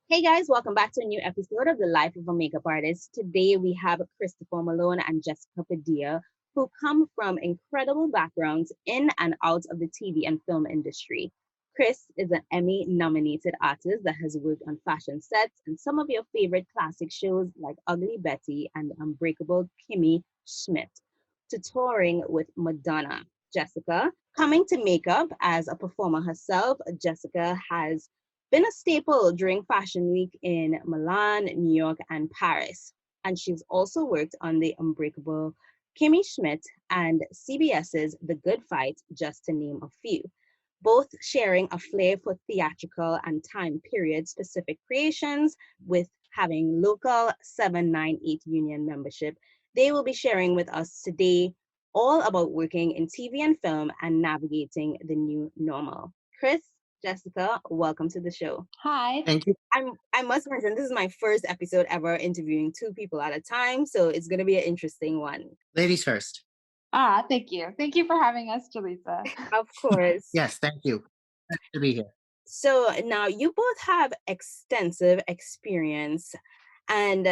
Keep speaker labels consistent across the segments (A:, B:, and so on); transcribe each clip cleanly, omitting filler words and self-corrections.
A: Hey guys, welcome back to a new episode of The Life of a Makeup Artist. Today we have Christopher Malone and Jessica Padilla, who come from incredible backgrounds in and out of the TV and film industry. Chris is an Emmy nominated artist that has worked on fashion sets and some of your favorite classic shows like Ugly Betty and Unbreakable Kimmy Schmidt, to touring with Madonna. Jessica, coming to makeup as a performer herself, Jessica has been a staple during Fashion Week in Milan, New York, and Paris. And she's also worked on the Unbreakable Kimmy Schmidt and CBS's The Good Fight, just to name a few. Both sharing a flair for theatrical and time period specific creations with having local 798 union membership. They will be sharing with us today all about working in TV and film and navigating the new normal. Chris, Jessica, welcome to the show.
B: Hi.
C: Thank you.
A: I must mention this is my first episode ever interviewing two people at a time, so it's gonna be an interesting one.
C: Ladies first.
B: Thank you. Thank you for having us, Jaleesa.
A: Of course.
C: Yes, thank you. Happy to be here.
A: So now you both have extensive experience. And,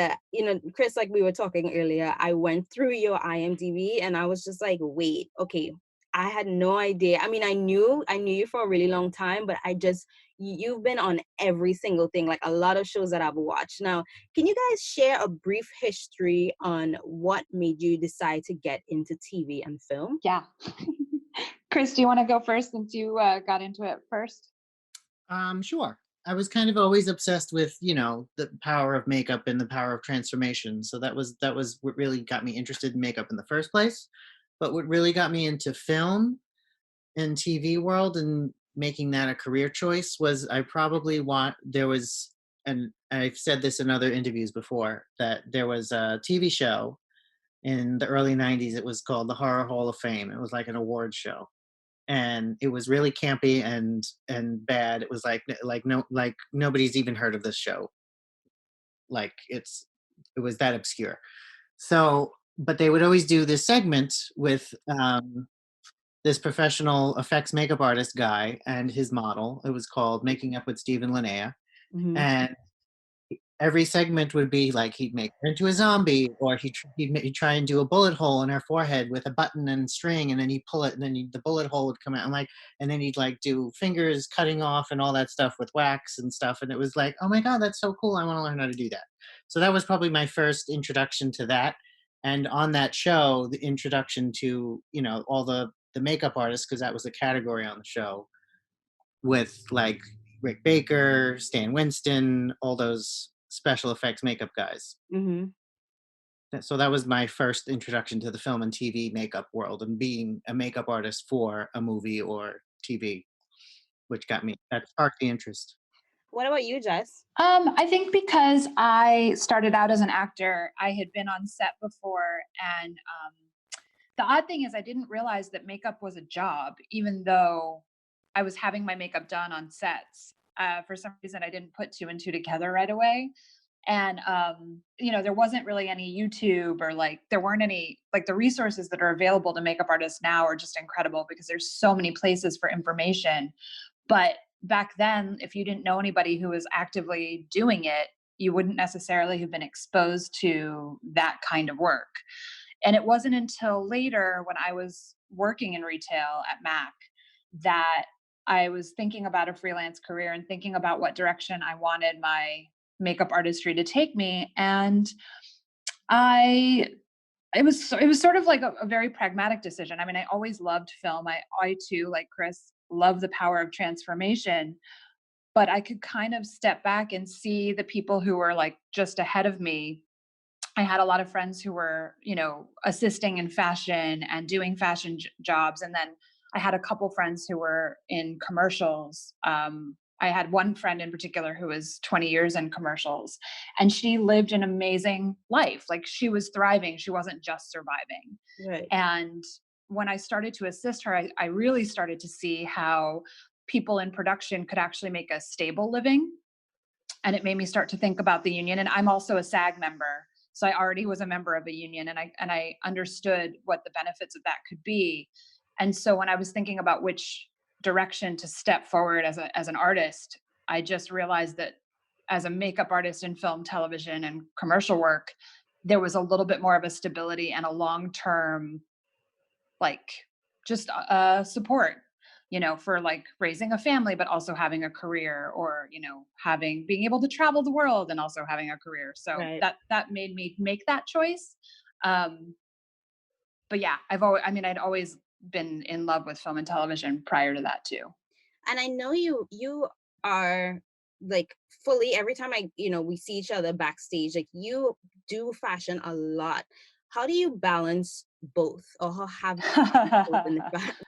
A: Chris, like we were talking earlier, I went through your IMDb and I was just like, wait, okay, I had no idea. I mean, I knew you for a really long time, but you've been on every single thing, like a lot of shows that I've watched. Now, can you guys share a brief history on what made you decide to get into TV and film?
B: Yeah. Chris, do you want to go first since you got into it first?
C: Sure. I was kind of always obsessed with, the power of makeup and the power of transformation. So that was what really got me interested in makeup in the first place. But what really got me into film and TV world and making that a career choice was I probably want there was and I've said this in other interviews before that there was a TV show in the early 90s. It was called the Horror Hall of Fame. It was like an award show, and it was really campy and bad. It was like nobody's even heard of this show. Like it was that obscure. So, but they would always do this segment with this professional effects makeup artist guy and his model. It was called Making Up with Stephen Linnea,
A: Hmm.
C: and every segment would be like he'd make her into a zombie, or he'd try and do a bullet hole in her forehead with a button and string, and then he'd pull it, and then the bullet hole would come out, and then he'd like do fingers cutting off and all that stuff with wax and stuff, and it was like, oh my god, that's so cool! I want to learn how to do that. So that was probably my first introduction to that, and on that show, the introduction to all the makeup artists, because that was a category on the show with like Rick Baker, Stan Winston, all those special effects makeup guys.
A: Hmm.
C: So that was my first introduction to the film and TV makeup world and being a makeup artist for a movie or TV, which that sparked the interest.
A: What about you, Jess?
B: I think because I started out as an actor, I had been on set before, and the odd thing is I didn't realize that makeup was a job, even though I was having my makeup done on sets. For some reason, I didn't put two and two together right away. And there wasn't really any YouTube, or like there weren't any, like, the resources that are available to makeup artists now are just incredible because there's so many places for information. But back then, if you didn't know anybody who was actively doing it, you wouldn't necessarily have been exposed to that kind of work. And it wasn't until later, when I was working in retail at Mac, that I was thinking about a freelance career and thinking about what direction I wanted my makeup artistry to take me. And I it was sort of like a very pragmatic decision. I mean, I always loved film. I too, like Chris, love the power of transformation, but I could kind of step back and see the people who were like just ahead of me. I had a lot of friends who were, assisting in fashion and doing fashion jobs. And then I had a couple friends who were in commercials. I had one friend in particular who was 20 years in commercials, and she lived an amazing life. Like, she was thriving. She wasn't just surviving.
A: Right.
B: And when I started to assist her, I really started to see how people in production could actually make a stable living. And it made me start to think about the union. And I'm also a SAG member. So I already was a member of a union, and I understood what the benefits of that could be. And so when I was thinking about which direction to step forward as an artist, I just realized that as a makeup artist in film, television, and commercial work, there was a little bit more of a stability and a long-term, like, just support, for like raising a family, but also having a career, or having being able to travel the world and also having a career. So
A: Right.
B: that made me make that choice. Um, but yeah, I'd always been in love with film and television prior to that too.
A: And I know you are like fully every time we see each other backstage, like you do fashion a lot. How do you balance both, or how have you balanced both in the fashion?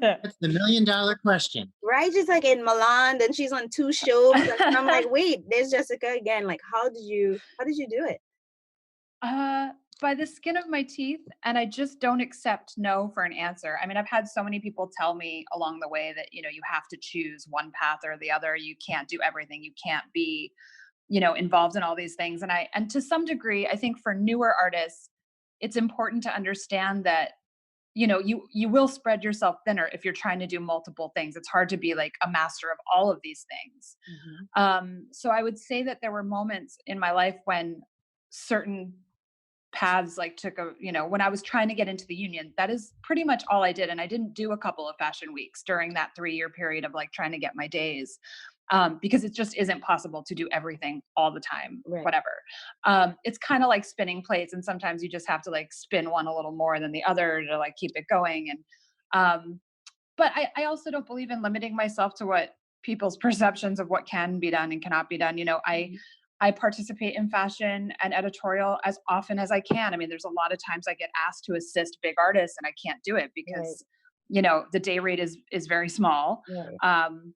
C: That's the $1 million question.
A: Right? Just like in Milan, then she's on two shows, and I'm like, wait, there's Jessica again. Like, how did you do it?
B: Uh, by the skin of my teeth, and I just don't accept no for an answer. I mean, I've had so many people tell me along the way that, you have to choose one path or the other. You can't do everything. You can't be, involved in all these things. And to some degree, I think for newer artists, it's important to understand that, you will spread yourself thinner if you're trying to do multiple things. It's hard to be like a master of all of these things.
A: Mhm.
B: So I would say that there were moments in my life when certain paths like took a when I was trying to get into the union, that is pretty much all I did. And I didn't do a couple of fashion weeks during that 3-year period of like trying to get my days, because it just isn't possible to do everything all the time,
A: Right.
B: whatever. It's kind of like spinning plates, and sometimes you just have to like spin one a little more than the other to like keep it going. And but I also don't believe in limiting myself to what people's perceptions of what can be done and cannot be done.
A: Mhm.
B: I participate in fashion and editorial as often as I can. I mean, there's a lot of times I get asked to assist big artists and I can't do it
A: Right.
B: because, the day rate is very small.
A: Right.
B: Um,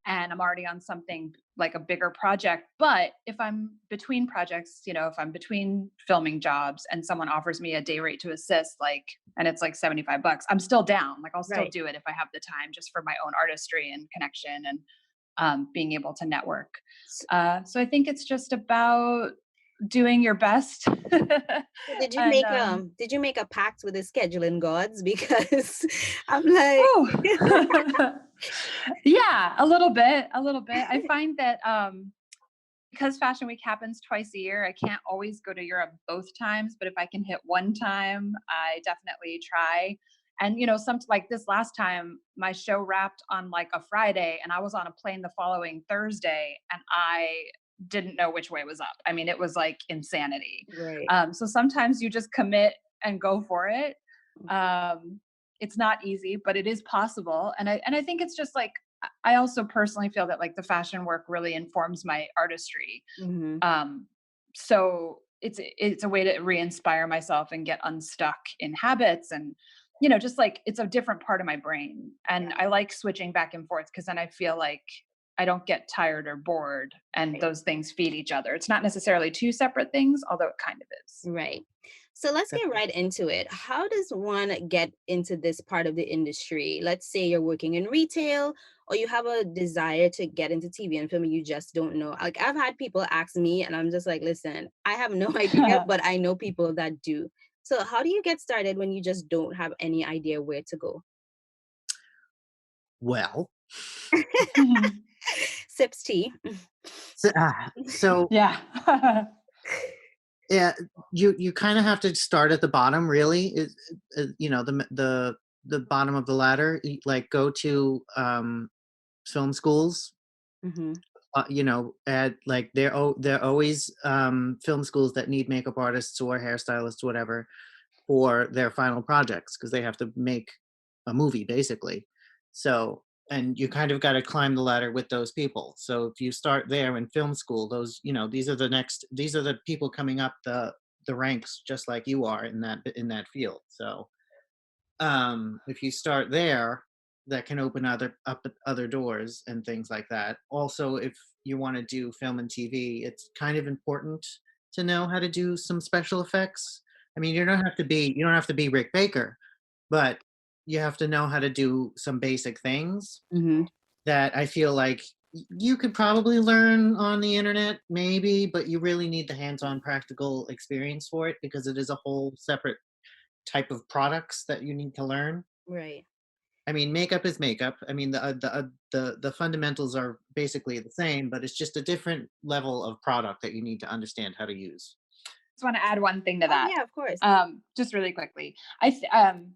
B: and I'm already on something like a bigger project. But if I'm between projects, if I'm between filming jobs and someone offers me a day rate to assist, like, and it's like $75, I'm still down. Like, I'll still
A: Right.
B: do it if I have the time, just for my own artistry and connection, and being able to network.
A: So
B: So I think it's just about doing your best.
A: did you
B: And
A: make did you make a pact with the scheduling gods? Because I'm like,
B: oh, yeah, a little bit, a little bit. I find that because Fashion Week happens twice a year, I can't always go to Europe both times, but if I can hit one time, I definitely try. And some like this last time, my show wrapped on like a Friday, and I was on a plane the following Thursday, and I didn't know which way was up. I mean, it was like insanity.
A: right.
B: So sometimes you just commit and go for it. Um, it's not easy, but it is possible. And I think it's just like, I also personally feel that like the fashion work really informs my artistry.
A: Hmm.
B: Um, so it's a way to re-inspire myself and get unstuck in habits, and just like it's a different part of my brain. And I like switching back and forth because then I feel like I don't get tired or bored, and
A: Right.
B: those things feed each other. It's not necessarily two separate things, although it kind of is.
A: Right. So let's get right into it. How does one get into this part of the industry? Let's say you're working in retail, or you have a desire to get into TV and film and you just don't know. Like, I've had people ask me and I'm just like, listen, I have no idea, but I know people that do. So how do you get started when you just don't have any idea where to go?
C: Well,
A: Sips tea.
C: so
B: Yeah.
C: yeah, you kind of have to start at the bottom. Really, the bottom of the ladder. Like, go to film schools.
A: Hmm.
C: At like they're always film schools that need makeup artists or hairstylists, whatever, for their final projects, because they have to make a movie basically. So, and you kind of got to climb the ladder with those people. So if you start there in film school, these are the people coming up the ranks, just like you are in that field. So if you start there, that can open other doors and things like that. Also, if you want to do film and TV, it's kind of important to know how to do some special effects. I mean, you don't have to be Rick Baker, but you have to know how to do some basic things
A: Hmm.
C: that I feel like you could probably learn on the internet, maybe, but you really need the hands-on practical experience for it, because it is a whole separate type of products that you need to learn.
A: Right.
C: I mean, makeup is makeup. I mean, the fundamentals are basically the same, but it's just a different level of product that you need to understand how to use.
B: Just want to add one thing to
A: Oh
B: that.
A: yeah, of course.
B: Just really quickly.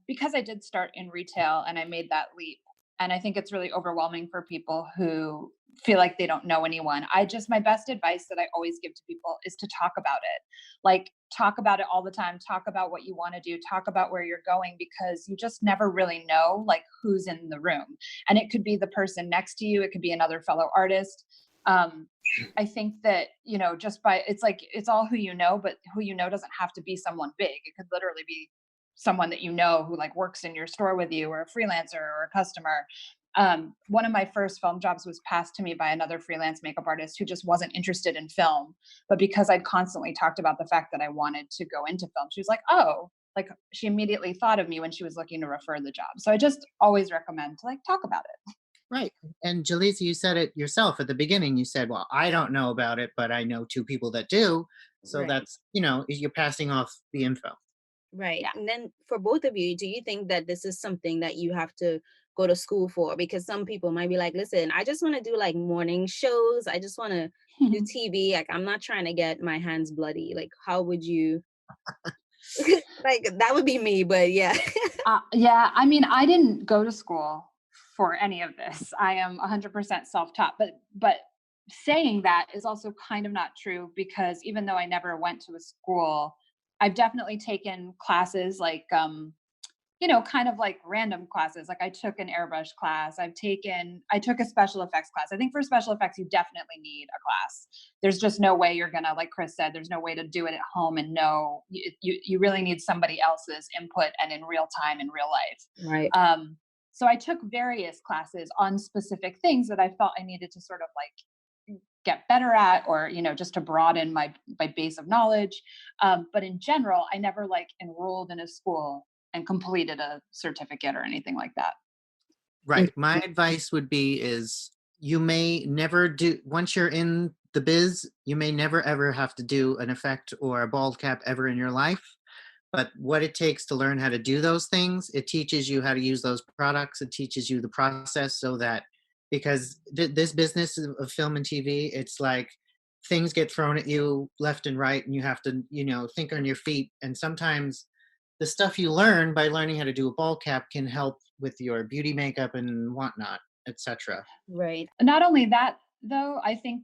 B: Because I did start in retail and I made that leap, and I think it's really overwhelming for people who feel like they don't know anyone. My best advice that I always give to people is to talk about it. Like, talk about it all the time. Talk about what you want to do. Talk about where you're going, because you just never really know like who's in the room. And it could be the person next to you. It could be another fellow artist. Um, I think that, just by, it's like, it's all who you know, but who you know doesn't have to be someone big. It could literally be someone that you know who like works in your store with you, or a freelancer or a customer. One of my first film jobs was passed to me by another freelance makeup artist who just wasn't interested in film. But because I'd constantly talked about the fact that I wanted to go into film, she was like, oh, like she immediately thought of me when she was looking to refer the job. So I just always recommend to like talk about it.
C: Right. And Jaleesa, you said it yourself at the beginning. You said, well, I don't know about it, but I know two people that do. So
A: Right.
C: that's, you're passing off the info.
A: Right.
B: Yeah.
A: And then for both of you, do you think that this is something that you have to go to school for? Because some people might be like, listen, I just want to do like morning shows. I just want to do TV. Like, I'm not trying to get my hands bloody. Like, how would you like that would be me, but yeah.
B: Yeah, I mean, I didn't go to school for any of this. I am 100% self-taught, but saying that is also kind of not true, because even though I never went to a school, I've definitely taken classes like kind of like random classes. Like I took an airbrush class. I took a special effects class. I think for special effects, you definitely need a class. There's just no way you're gonna, like Chris said, there's no way to do it at home and know. You really need somebody else's input and in real time in real life.
A: Right.
B: So I took various classes on specific things that I felt I needed to sort of like get better at, or just to broaden my base of knowledge. But in general, I never like enrolled in a school and completed a certificate or anything like that.
C: Right. My advice would be is you may never do, once you're in the biz, you may never ever have to do an effect or a bald cap ever in your life. But what it takes to learn how to do those things, it teaches you how to use those products. It teaches you the process, so that, because this business of film and TV, it's like things get thrown at you left and right, and you have to, think on your feet. And sometimes the stuff you learn by learning how to do a ball cap can help with your beauty makeup and whatnot, etc.
A: Right.
B: Not only that, though, I think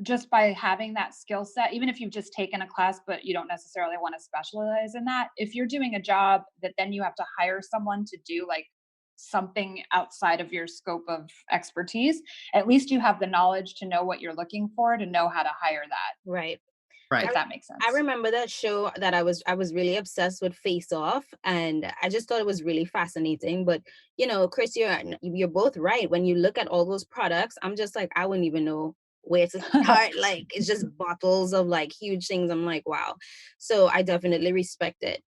B: just by having that skill set, even if you've just taken a class, but you don't necessarily want to specialize in that, if you're doing a job that then you have to hire someone to do like something outside of your scope of expertise, at least you have the knowledge to know what you're looking for, to know how to hire that,
A: Right.
C: Right.
B: if that makes
A: I
B: sense.
A: remember that show that I was really obsessed with Face Off, and I just thought it was really fascinating. But Chris, you're both right. When you look at all those products, I'm just like, I wouldn't even know where to start. Like, it's just bottles of like huge things. I'm like, wow. So I definitely respect it.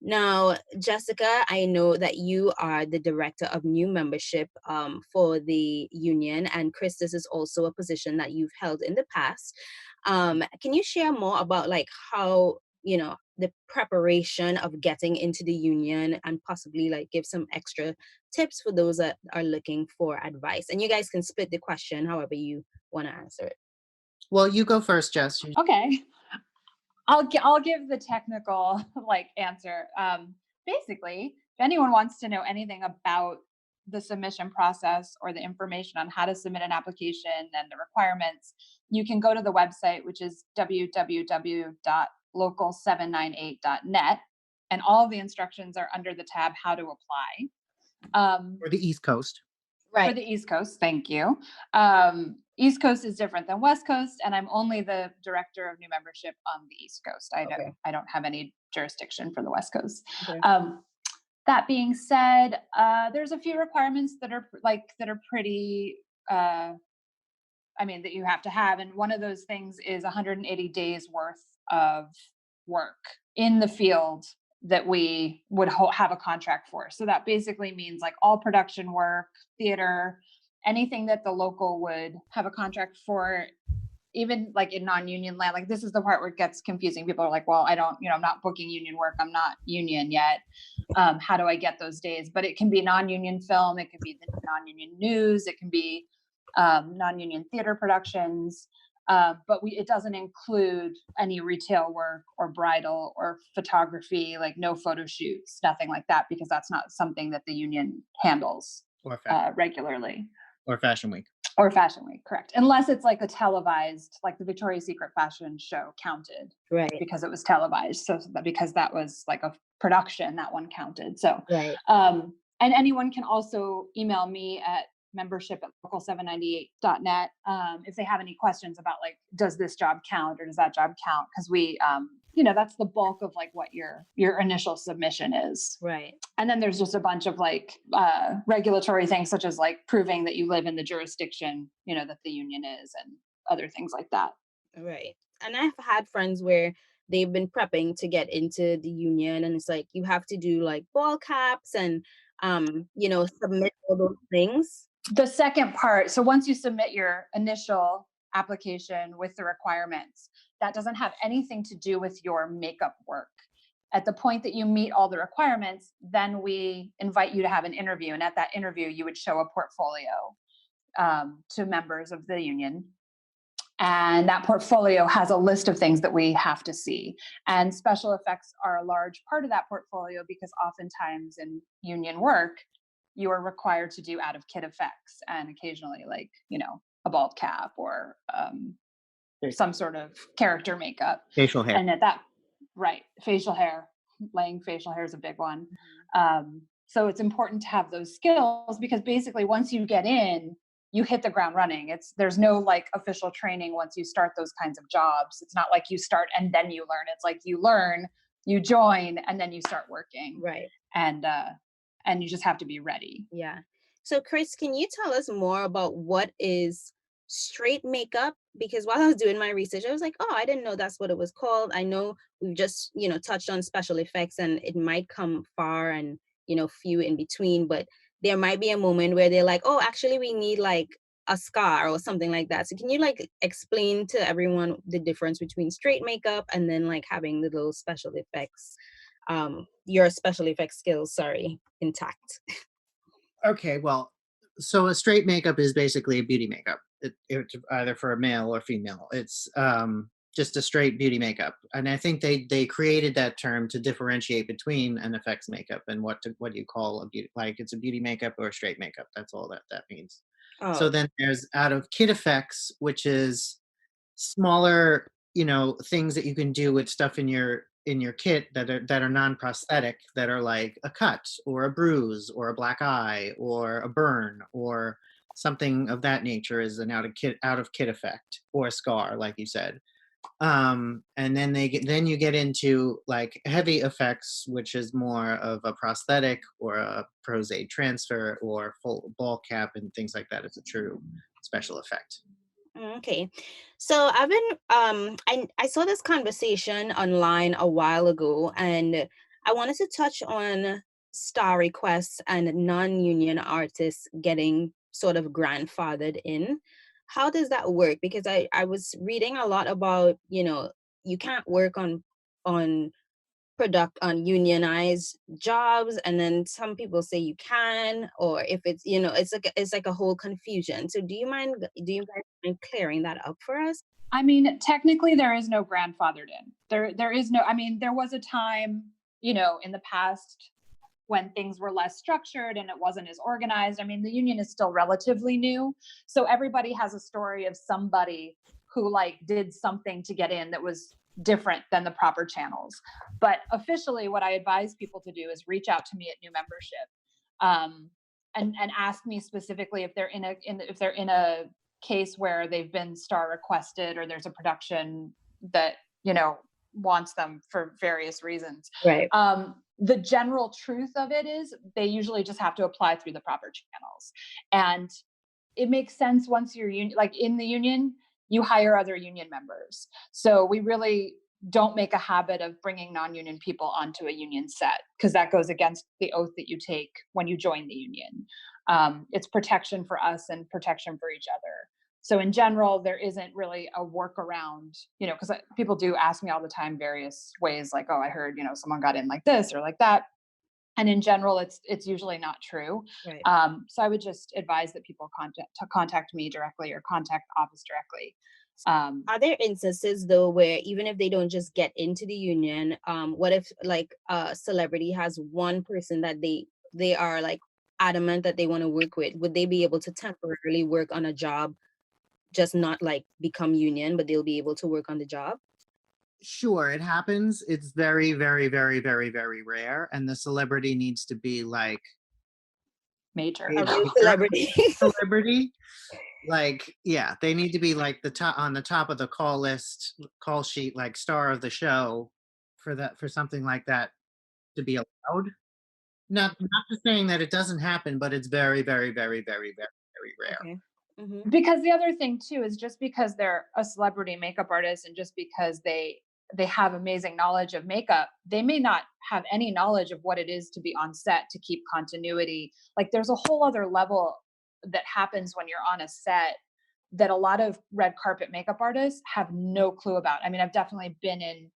A: Now, Jessica, I know that you are the director of new membership for the union, and Chris, this is also a position that you've held in the past. Can you share more about like how the preparation of getting into the union, and possibly like give some extra tips for those that are looking for advice? And you guys can split the question however you want to answer it.
C: Well, you go first, Jess.
B: Okay. I'll give the technical like answer. Basically, if anyone wants to know anything about the submission process or the information on how to submit an application and the requirements, you can go to the website, which is www.local798.net, and all of the instructions are under the tab How to Apply.
C: For the East Coast.
B: For
A: Right.
B: the East Coast, thank you. East Coast is different than West Coast, and I'm only the director of new membership on the East Coast.
A: Okay.
B: I don't have any jurisdiction for the West Coast.
A: Okay.
B: That being said, there's a few requirements that are pretty. That you have to have, and one of those things is 180 days worth of work in the field that we would have a contract for. So that basically means like all production work, theater, anything that the local would have a contract for even like in non-union land, like this is the part where it gets confusing. People are like, well, I don't, I'm not booking union work. I'm not union yet. How do I get those days? But it can be non-union film. It can be the non-union news. It can be non-union theater productions. But it doesn't include any retail work or bridal or photography, like no photo shoots, nothing like that, because that's not something that the union handles regularly.
C: Or Fashion Week.
B: Or Fashion Week, correct. Unless it's like a televised, like the Victoria's Secret fashion show counted.
A: Right.
B: Because it was televised. So because that was like a production, that one counted. So,
A: right.
B: And anyone can also email me at membership@local798.net if they have any questions about like, does this job count or does that job count? Because we, that's the bulk of like what your initial submission is.
A: Right.
B: And then there's just a bunch of like regulatory things, such as like proving that you live in the jurisdiction, that the union is, and other things like that.
A: Right. And I've had friends where they've been prepping to get into the union, and it's like you have to do like ball caps and submit all those things.
B: The second part, so once you submit your initial application with the requirements, that doesn't have anything to do with your makeup work. At the point that you meet all the requirements, then we invite you to have an interview. And at that interview, you would show a portfolio to members of the union. And that portfolio has a list of things that we have to see. And special effects are a large part of that portfolio, because oftentimes in union work, you are required to do out-of-kit effects, and occasionally like, a bald cap or some sort of character makeup.
C: Facial hair.
B: And facial hair. Laying facial hair is a big one. So it's important to have those skills, because basically once you get in, you hit the ground running. There's no like official training once you start those kinds of jobs. It's not like you start and then you learn. It's like you learn, you join, and then you start working.
A: Right.
B: And you just have to be ready.
A: Yeah. So Chris, can you tell us more about what is straight makeup? Because while I was doing my research, I was like, oh, I didn't know that's what it was called. I know we've just, touched on special effects, and it might come far and, few in between, but there might be a moment where they're like, oh, actually we need like a scar or something like that. So can you like explain to everyone the difference between straight makeup and then like having the little special effects, your special effects skills, intact?
C: Okay, well, so a straight makeup is basically a beauty makeup. It's either for a male or female. It's just a straight beauty makeup, and I think they created that term to differentiate between an effects makeup and what you call a beauty, like it's a beauty makeup or a straight makeup. That's all that means.
A: Oh.
C: So then there's out of kit effects, which is smaller, things that you can do with stuff in your kit that are non-prosthetic, that are like a cut or a bruise or a black eye or a burn or something of that nature, is an out of kit effect, or a scar, like you said. And then you get into like heavy effects, which is more of a prosthetic or a pros aid transfer or full ball cap and things like that. It's a true special effect.
A: Okay. So I've been I saw this conversation online a while ago, and I wanted to touch on star requests and non-union artists getting sort of grandfathered in. How does that work? Because I was reading a lot about, you can't work on on unionized jobs, and then some people say you can, or if it's it's like a whole confusion. So do you guys mind clearing that up for us?
B: I mean, technically there is no grandfathered in. There is no, I mean, there was a time, in the past when things were less structured and it wasn't as organized. I mean, the union is still relatively new, so everybody has a story of somebody who like did something to get in that was different than the proper channels. But officially, what I advise people to do is reach out to me at new membership, and ask me specifically if they're in a case where they've been star requested, or there's a production that wants them for various reasons.
A: Right.
B: The general truth of it is they usually just have to apply through the proper channels, and it makes sense once you're like in the union, you hire other union members. So we really don't make a habit of bringing non-union people onto a union set, because that goes against the oath that you take when you join the union. It's protection for us and protection for each other. So in general, there isn't really a workaround, because people do ask me all the time various ways, like, oh, I heard, someone got in like this or like that. And in general, it's usually not true.
A: Right.
B: So I would just advise that people contact me directly or contact the office directly.
A: Are there instances though where even if they don't just get into the union, what if like a celebrity has one person that they are like adamant that they want to work with? Would they be able to temporarily work on a job, just not like become union, but they'll be able to work on the job?
C: Sure, it happens. It's very, very, very, very, very rare, and the celebrity needs to be like
B: Major.
A: A real
C: major
A: celebrity.
C: celebrity. Like, yeah, they need to be like the top on the top of the call sheet, like star of the show for something like that to be allowed. Not just saying that it doesn't happen, but it's very, very, very, very, very, very rare.
A: Okay. Hmm.
B: Because the other thing too is just because they're a celebrity makeup artist and just because they have amazing knowledge of makeup, they may not have any knowledge of what it is to be on set to keep continuity. Like there's a whole other level that happens when you're on a set that a lot of red carpet makeup artists have no clue about. I mean, I've definitely been in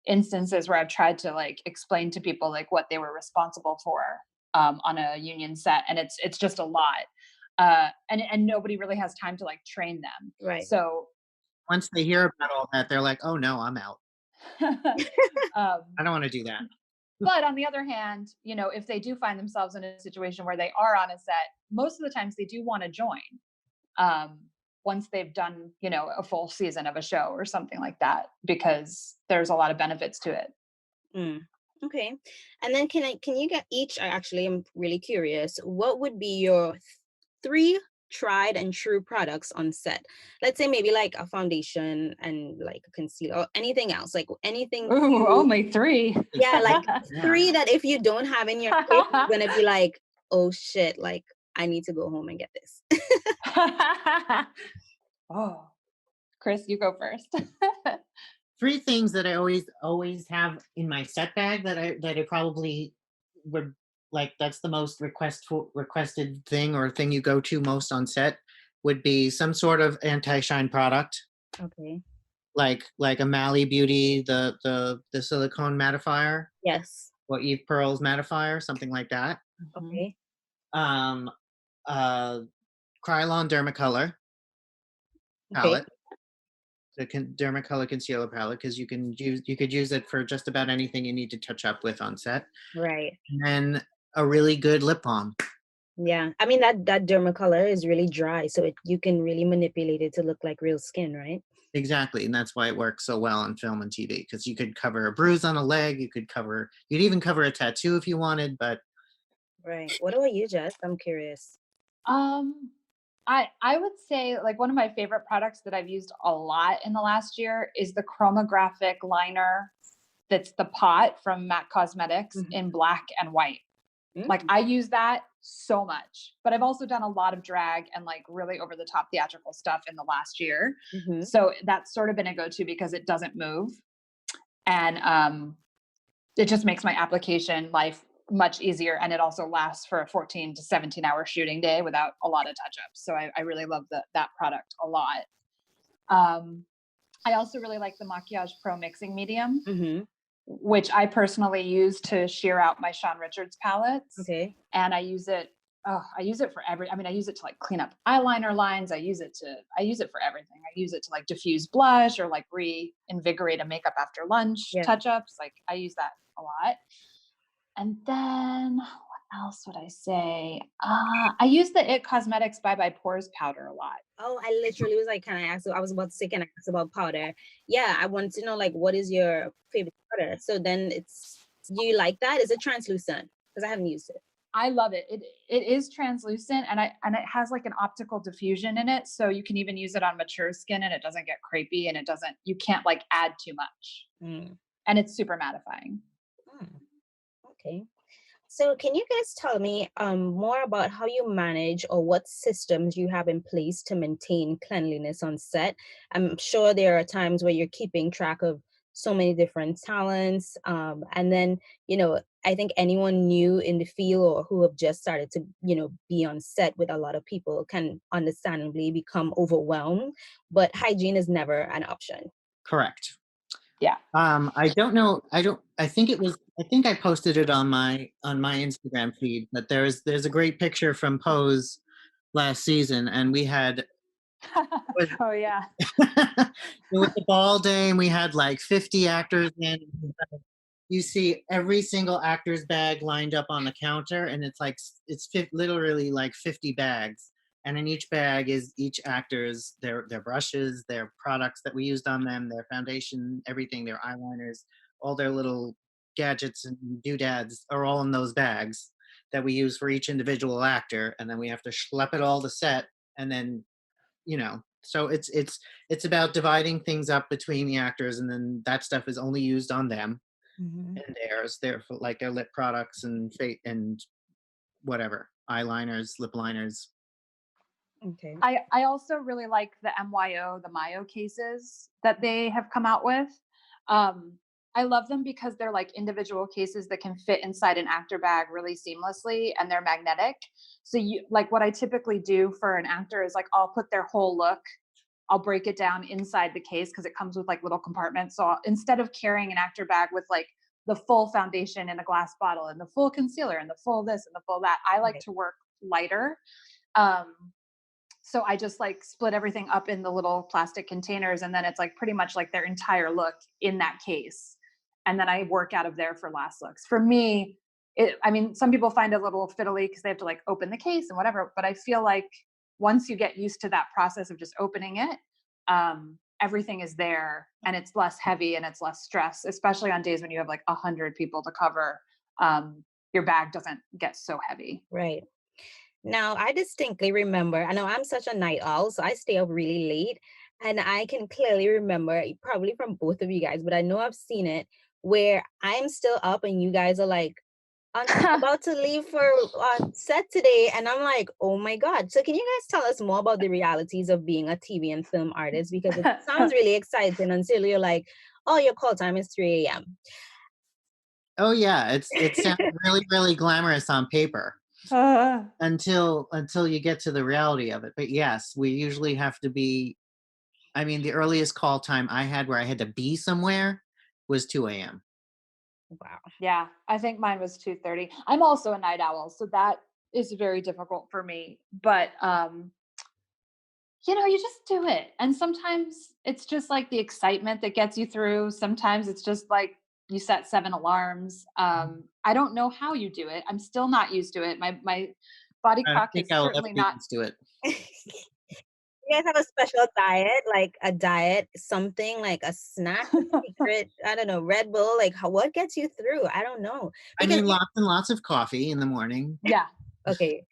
B: instances where I've tried to like explain to people like what they were responsible for on a union set, and it's just a lot. And nobody really has time to like train them.
A: Right.
B: So
C: Once they hear about all that, they're like, "Oh no, I'm out. I don't want to do that."
B: but on the other hand, if they do find themselves in a situation where they are on a set, most of the times they do want to join. Once they've done, a full season of a show or something like that, because there's a lot of benefits to it.
A: Mm. Okay. And then can you get each, I'm really curious, what would be your three tried and true products on set? Let's say maybe like a foundation and like a concealer or anything else, like anything.
B: Ooh, only three.
A: Yeah, like
C: Yeah.
A: three that if you don't have in your kit, you're gonna be like, oh shit, like I need to go home and get this.
B: Oh, Chris, you go first.
C: Three things that I always have in my set bag that I probably would like. That's the most requested thing or thing you go to most on set would be some sort of anti-shine product,
A: Okay.
C: like a Mally Beauty, the silicone mattifier,
A: Yes.
C: or Eve Pearl's mattifier, something like that.
A: Okay.
C: Um, uh, Krylon Dermacolor
A: Okay.
C: palette, the Dermacolor concealer palette, because you could use it for just about anything you need to touch up with on set.
A: Right.
C: And then a really good lip balm.
A: Yeah. I mean that dermacolor is really dry, so you can really manipulate it to look like real skin, right?
C: Exactly, and that's why it works so well on film and TV, because you could cover a bruise on a leg, you'd even cover a tattoo if you wanted, but
A: Right. What about you, Jess? I'm curious.
B: Um, I would say like one of my favorite products that I've used a lot in the last year is the chromographic liner that's the pot from MAC Cosmetics
A: Mhm.
B: in black and white. Like I use that so much, but I've also done a lot of drag and like really over the top theatrical stuff in the last year.
A: Mm-hmm.
B: So that's sort of been a go-to because it doesn't move. And it just makes my application life much easier. And it also lasts for a 14 to 17 hour shooting day without a lot of touch ups. So I really love that product a lot. I also really like the Maquillage Pro mixing medium,
A: Mm-hmm.
B: which I personally use to sheer out my Sean Richards palettes.
A: Okay.
B: And I use it I use it for I use it to like clean up eyeliner lines. I use it for everything. I use it to like diffuse blush or like reinvigorate a makeup after lunch
A: Yeah.
B: touch-ups. Like I use that a lot. And then what else would I say? I use the It Cosmetics Bye Bye Pores powder a lot.
A: Oh, I literally was like, can I ask? I was about to say, can I ask about powder? Yeah, I want to know like what is your favorite powder? So then do you like that? Is it translucent? Because I haven't used it.
B: I love it. It is translucent and it has like an optical diffusion in it. So you can even use it on mature skin and it doesn't get crepey and you can't like add too much.
A: Mm.
B: And it's super mattifying.
A: Okay. So can you guys tell me more about how you manage or what systems you have in place to maintain cleanliness on set? I'm sure there are times where you're keeping track of so many different talents. And then, I think anyone new in the field or who have just started to, be on set with a lot of people can understandably become overwhelmed, but hygiene is never an option.
C: Correct.
B: Yeah.
C: I don't know. I think it was. I think I posted it on my Instagram feed. But there's a great picture from Pose last season, and we had
B: Oh yeah.
C: it was a ball day, and we had like 50 actors in. You see every single actor's bag lined up on the counter, and it's literally like 50 bags, and in each bag is each actor's their brushes, their products that we used on them, their foundation, everything, their eyeliners, all their little gadgets and doodads are all in those bags that we use for each individual actor, and then we have to schlep it all to set, and then so it's about dividing things up between the actors, and then that stuff is only used on them
A: Mhm.
C: and theirs. They're like their lip products and and whatever eyeliners, lip liners.
A: Okay.
B: I also really like the the Mayo cases that they have come out with. Um, I love them because they're like individual cases that can fit inside an actor bag really seamlessly, and they're magnetic. So you like what I typically do for an actor is like I'll put their whole look, I'll break it down inside the case because it comes with like little compartments. So instead of carrying an actor bag with like the full foundation in a glass bottle and the full concealer and the full this and the full that, I like
A: Right.
B: to work lighter. Um, so I just like split everything up in the little plastic containers, and then it's like pretty much like their entire look in that case. And then I work out of there for last looks. For me, I mean, some people find it a little fiddly because they have to like open the case and whatever. But I feel like once you get used to that process of just opening it, everything is there and it's less heavy and it's less stress, especially on days when you have like 100 people to cover. Your bag doesn't get so heavy.
A: Right. Now, I distinctly remember, I know I'm such a night owl, so I stay up really late. And I can clearly remember, probably from both of you guys, but I know I've seen it where I'm still up and you guys are like about to leave for set today. And I'm like, oh my God. So, can you guys tell us more about the realities of being a TV and film artist? Because it sounds really exciting until you're like, oh, your call time is 3 a.m.
C: Oh yeah, it sounds really glamorous on paper until you get to the reality of it. But yes, we usually have to be. I mean, the earliest call time I had where I had to be somewhere was 2 a.m.
A: Wow.
B: Yeah, I think mine was 2:30. I'm also a night owl, so that is very difficult for me. But you just do it. And sometimes it's just like the excitement that gets you through. Sometimes it's just like you set 7 alarms. I don't know how you do it. I'm still not used to it. My body
C: I don't
B: clock
C: think
B: is
C: I'll ever
B: certainly
C: get
B: not.
C: used to it.
A: You guys have a special diet, like a diet, something like a snack, a secret, I don't know, Red Bull, like what gets you through? I don't know.
C: I
A: Because
C: mean, lots and lots of coffee in the morning.
B: Yeah.
A: okay,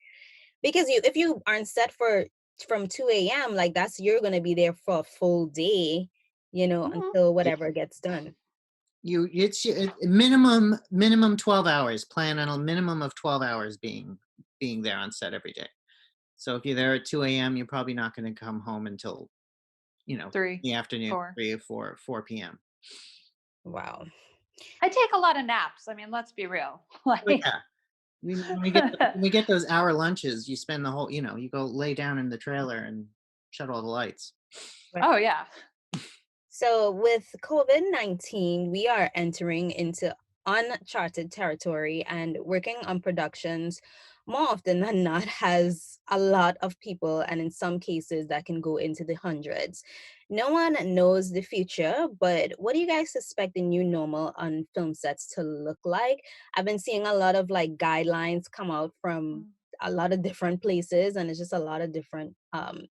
A: because if you aren't set for from 2 a.m., like that's you're gonna be there for a full day,
B: Mhm.
A: until whatever gets done.
C: Minimum 12 hours. Plan on a minimum of 12 hours being there on set every day. So if you're there at 2 a.m., you're probably not going to come home until
B: Three,
C: the afternoon,
B: four.
C: 3 or 4 p.m.
A: Wow.
B: I take a lot of naps. I mean, let's be real.
C: Oh
B: Like
C: yeah. When we get those hour lunches, you spend the whole, you go lay down in the trailer and shut all the lights.
B: oh yeah.
A: So with COVID-19, we are entering into uncharted territory, and working on productions more often than not has a lot of people, and in some cases that can go into the hundreds. No one knows the future, but what do you guys suspect the new normal on film sets to look like? I've been seeing a lot of like guidelines come out from a lot of different places, and it's just a lot of different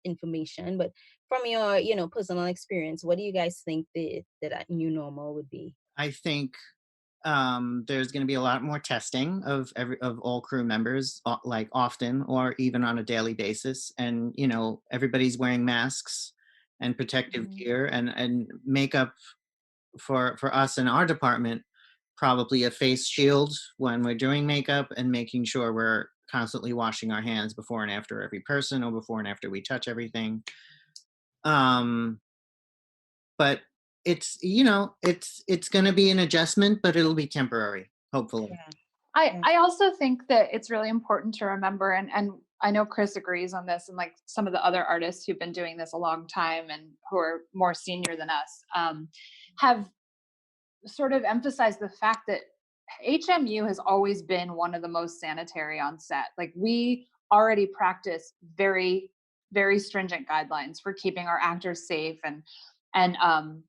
A: information. But from your personal experience, what do you guys think that new normal would be?
C: I think there's going to be a lot more testing of all crew members, like often or even on a daily basis, and everybody's wearing masks and protective
B: Mhm.
C: gear and makeup for us in our department, probably a face shield when we're doing makeup, and making sure we're constantly washing our hands before and after every person, or before and after we touch everything. um but it's going to be an adjustment, but it'll be temporary, hopefully.
B: I also think that it's really important to remember, and I know Chris agrees on this, and like some of the other artists who've been doing this a long time and who are more senior than us, have sort of emphasized the fact that HMU has always been one of the most sanitary on set. Like we already practice very stringent guidelines for keeping our actors safe and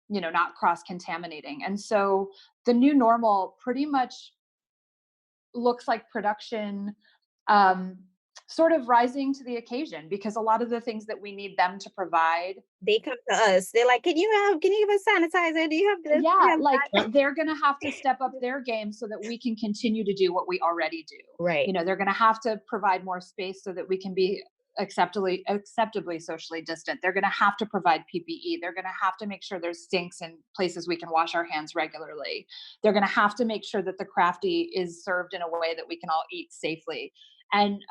B: you know, not cross contaminating. And so the new normal pretty much looks like production um, sort of rising to the occasion, because a lot of the things that we need them to provide,
A: They come to us. They're like, can you give us sanitizer? Do you have this? Do you
B: yeah,
A: have
B: like
A: that?"
C: Yep.
B: they're going to have to step up their game so that we can continue to do what we already do.
A: Right.
B: You know, they're going to have to provide more space so that we can be acceptably socially distant. They're going to have to provide PPE. They're going to have to make sure there's sinks and places we can wash our hands regularly. They're going to have to make sure that the crafty is served in a way that we can all eat safely. And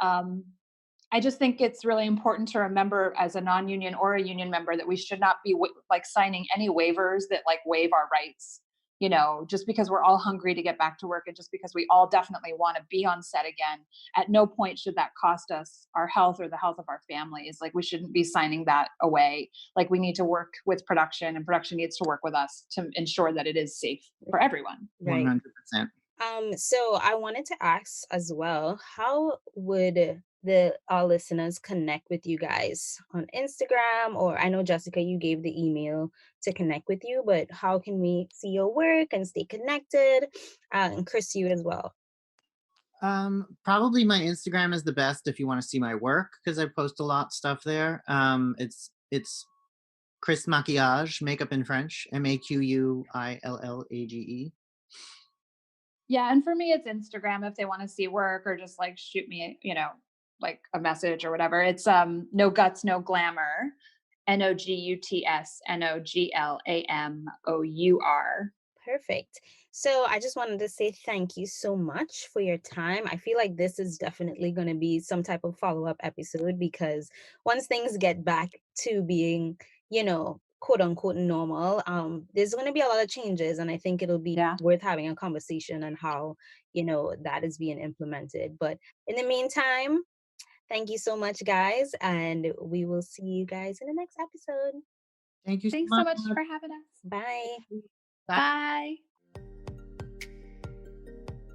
B: I just think it's really important to remember as a non-union or a union member that we should not be like signing any waivers that like waive our rights. You know, just because we're all hungry to get back to work and just because we all definitely want to be on set again, at no point should that cost us our health or the health of our families. Like we shouldn't be signing that away. Like we need to work with production, and production needs to work with us to ensure that it is safe for everyone.
A: Right.
C: 100%.
A: So I wanted to ask as well, how would the our listeners connect with you guys on Instagram? Or I know Jessica, you gave the email to connect with you, but how can we see your work and stay connected? And Chris, you as well.
C: Probably my Instagram is the best if you want to see my work because I post a lot of stuff there. It's Chris Maquillage, makeup in French, Maquillage.
B: Yeah, and for me, it's Instagram if they want to see work or just like shoot me, you know, like a message or whatever. It's no guts, no glamour, NOGUTS, NOGLAMOUR.
A: Perfect. So I just wanted to say thank you so much for your time. I feel like this is definitely going to be some type of follow-up episode because once things get back to being, quote unquote normal, there's going to be a lot of changes, and I think it'll be
B: Yeah.
A: worth having a conversation on how, that is being implemented. But in the meantime, thank you so much, guys, and we will see you guys in the next episode.
C: Thank you so
B: Thanks so
C: much.
B: much for having us.
A: Bye.
C: Bye.
B: Bye.